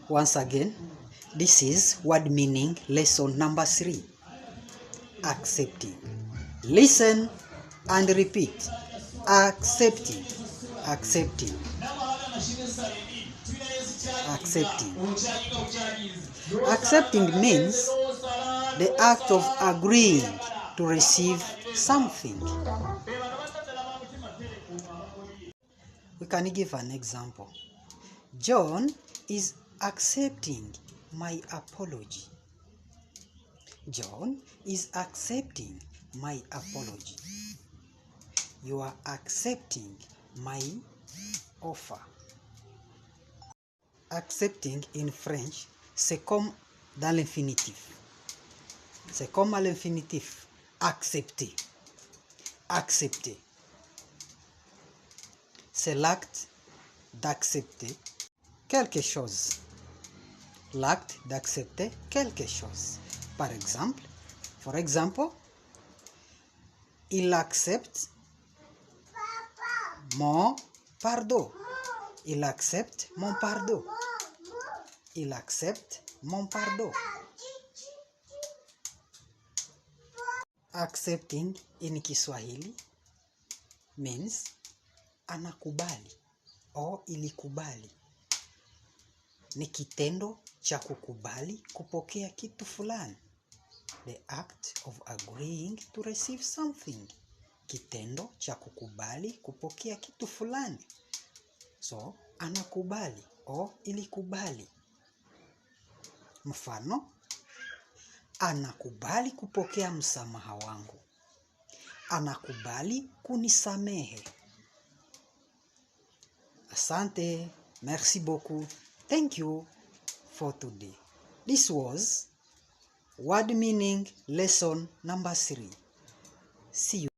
Once again, this is word meaning lesson number 3. Accepting. Listen and repeat. Accepting. Accepting. Accepting. Accepting means the act of agreeing to receive something. We can give an example. John is accepting my apology. John is accepting my apology. You are accepting my offer. Accepting in French, c'est comme dans l'infinitif. C'est comme à l'infinitif. Accepter. Accepter. C'est l'acte d'accepter quelque chose. L'acte d'accepter quelque chose. Par exemple, for example, il accepte mon pardon. Il accepte mon pardon. Il accepte mon pardon. Accepting in Kiswahili means anakubali au ilikubali. Ni kitendo cha kukubali kupokea kitu fulani. The act of agreeing to receive something. Kitendo cha kukubali kupokea kitu fulani. So, anakubali au ilikubali. Mfano, anakubali kupokea msamaha wangu. Anakubali kunisamehe. Asante, merci beaucoup, thank you for today. This was word meaning lesson number 3. See you.